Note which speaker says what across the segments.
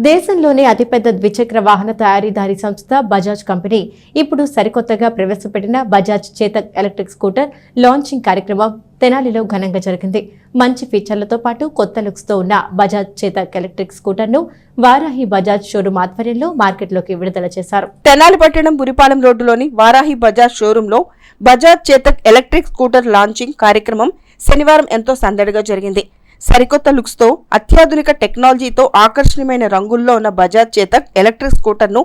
Speaker 1: దేశంలోనే అతిపెద్ద ద్విచక్ర వాహన తయారీదారీ సంస్థ బజాజ్ కంపెనీ ఇప్పుడు సరికొత్తగా ప్రవేశపెట్టిన Bajaj Chetak electric scooter launching కార్యక్రమం తెనాలిలో ఘనంగా జరిగింది. మంచి ఫీచర్లతో పాటు కొత్త లుక్స్ తో ఉన్న బజాజ్ చేతక్ ఎలక్ట్రిక్ స్కూటర్ ను వారాహి బజాజ్ షోరూం ఆధ్వర్యంలో మార్కెట్లోకి విడుదల చేశారు.
Speaker 2: తెనాలి పట్టణం బురిపాలెం రోడ్డులోని వారాహి బజాజ్ షోరూంలో Bajaj Chetak electric scooter launching కార్యక్రమం శనివారం ఎంతో సందడిగా జరిగింది. సరికొత్త లుక్స్ తో అత్యాధునిక టెక్నాలజీతో ఆకర్షణీయమైన రంగుల్లో ఉన్న బజాజ్ చేతక్ ఎలక్ట్రిక్ స్కూటర్ ను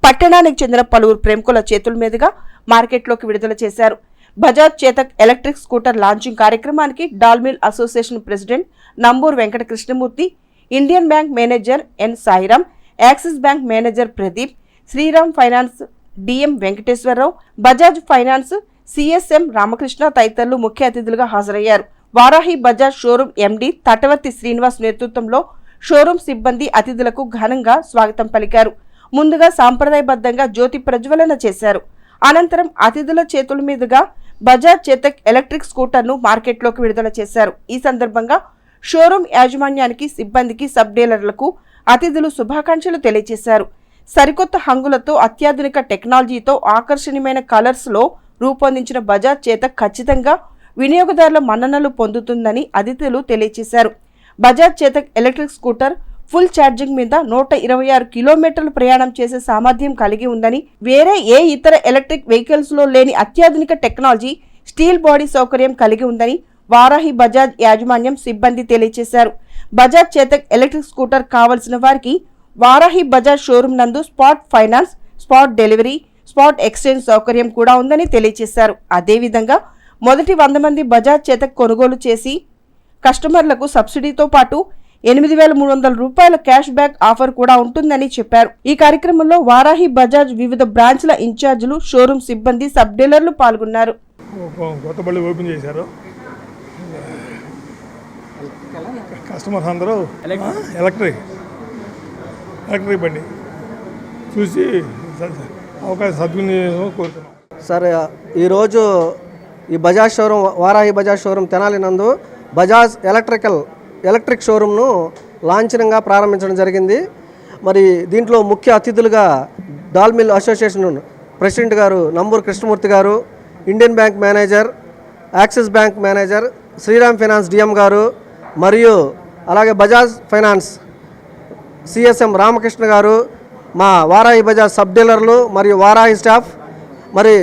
Speaker 2: పట్టణానికి చెందిన పలువురు ప్రముఖుల చేతుల మీదుగా మార్కెట్లోకి విడుదల చేశారు. Bajaj Chetak electric scooter launching కార్యక్రమానికి డాల్మిల్ association president Nambur Venkata Krishnamurthy, Indian bank manager N Sairam, Axis bank manager Pradeep, Shriram finance DM Venkateswararao, Bajaj finance CSM Ramakrishna తదితరులు ముఖ్య అతిథులుగా హాజరయ్యారు. వారాహి బజాజ్ షోరూం ఎండి తటవర్తి శ్రీనివాస్ నేతృత్వంలో షోరూం సిబ్బంది అతిథులకు ఘనంగా స్వాగతం పలికారు. ముందుగా సాంప్రదాయబద్ధంగా జ్యోతి ప్రజ్వలన చేశారు. అనంతరం అతిథుల చేతుల మీదుగా బజాజ్ చేతక్ ఎలక్ట్రిక్ స్కూటర్ ను మార్కెట్లోకి విడుదల చేశారు. ఈ సందర్భంగా షోరూం యాజమాన్యానికి, సిబ్బందికి, సబ్ డీలర్లకు అతిథులు శుభాకాంక్షలు తెలియజేశారు. సరికొత్త హంగులతో అత్యాధునిక టెక్నాలజీతో ఆకర్షణీయమైన కలర్స్ లో రూపొందించిన బజాజ్ చేతక్ ఖచ్చితంగా వినియోగదారుల మన్ననలు పొందుతుందని అతిథులు తెలియజేశారు. Bajaj Chetak electric scooter full charging మీద 126 కిలోమీటర్లు ప్రయాణం చేసే సామర్థ్యం కలిగి ఉందని, వేరే ఏ ఇతర ఎలక్ట్రిక్ వెహికల్స్ లో లేని అత్యాధునిక టెక్నాలజీ, స్టీల్ బాడీ సౌకర్యం కలిగి ఉందని వారాహి బజాజ్ యాజమాన్యం, సిబ్బంది తెలియజేశారు. బజాజ్ చేతక్ ఎలక్ట్రిక్ స్కూటర్ కావలసిన వారికి వారాహి బజాజ్ షోరూం నందు spot finance, spot delivery, spot exchange సౌకర్యం కూడా ఉందని తెలియజేశారు. అదేవిధంగా మొదటి 100 మంది బజాజ్ చేతక్ కొనుగోలు చేసి కస్టమర్లకు సబ్సిడీతో పాటు 8,300 రూపాయల క్యాష్ బ్యాక్ ఆఫర్ కూడా ఉంటుందని చెప్పారు. ఈ కార్యక్రమంలో వారాహి బజాజ్ వివిధ బ్రాంచ్ల ఇన్ఛార్జీలు, షోరూం సిబ్బంది, సబ్ డీలర్లు పాల్గొన్నారు.
Speaker 3: కొత్త బళ్ళు ఓపెన్ చేశారు. కస్టమర్స్ అందరూ ఎలక్ట్రిక్ బండి చూసి అవకాశం సద్వినియోగం కోరుతున్నాం.
Speaker 4: సార్, ఈరోజు ఈ బజాజ్ షోరూమ్, వారాహి బజాజ్ షోరూమ్ తెనాలి నందు బజాజ్ ఎలక్ట్రిక్ షోరూమ్ను లాంఛనంగా ప్రారంభించడం జరిగింది. మరి దీంట్లో ముఖ్య అతిథులుగా డాల్మిల్ అసోసియేషన్ ప్రెసిడెంట్ గారు నంబూర్ కృష్ణమూర్తి గారు, Indian bank manager, Axis bank manager Sriram finance DM గారు, మరియు అలాగే బజాజ్ ఫైనాన్స్ సిఎస్ఎం రామకృష్ణ గారు, మా వారాహి బజాజ్ సబ్ డీలర్లు మరియు వారాహి స్టాఫ్, మరి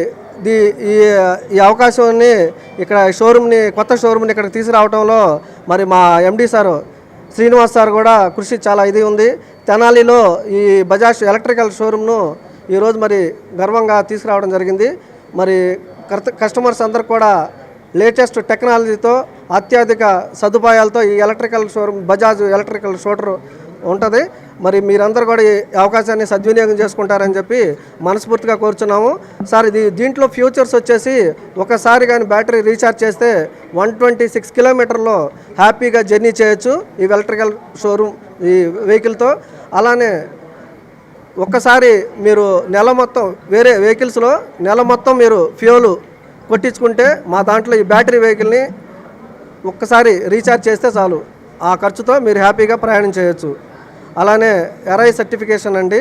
Speaker 4: ఈ అవకాశాన్ని ఇక్కడ కొత్త షోరూమ్ని ఇక్కడ తీసుకురావడంలో మరి మా ఎండి సార్ శ్రీనివాస్ సార్ కూడా కృషి చాలా ఇది ఉంది. తెనాలిలో ఈ బజాజ్ ఎలక్ట్రికల్ షోరూమ్ను ఈరోజు మరి గర్వంగా తీసుకురావడం జరిగింది. మరి కస్టమర్స్ అందరు కూడా లేటెస్ట్ టెక్నాలజీతో, అత్యధిక సదుపాయాలతో ఈ electrical showroom Bajaj electrical scooter ఉంటుంది. మరి మీరందరూ కూడా ఈ అవకాశాన్ని సద్వినియోగం చేసుకుంటారని చెప్పి మనస్ఫూర్తిగా కోరుచున్నాము. సార్, దీంట్లో ఫ్యూచర్స్ వచ్చేసి ఒకసారి కానీ బ్యాటరీ రీఛార్జ్ చేస్తే 126 కిలోమీటర్లో హ్యాపీగా జర్నీ చేయొచ్చు ఈ ఎలక్ట్రికల్ షోరూమ్ ఈ వెహికల్తో. అలానే ఒక్కసారి మీరు నెల మొత్తం వేరే వెహికల్స్లో నెల మొత్తం మీరు ఫ్యూల్ కొట్టించుకుంటే మా దాంట్లో ఈ బ్యాటరీ వెహికల్ని ఒక్కసారి రీఛార్జ్ చేస్తే చాలు, ఆ ఖర్చుతో మీరు హ్యాపీగా ప్రయాణం చేయొచ్చు. అలానే ఎర్ఐ సర్టిఫికేషన్ అండి.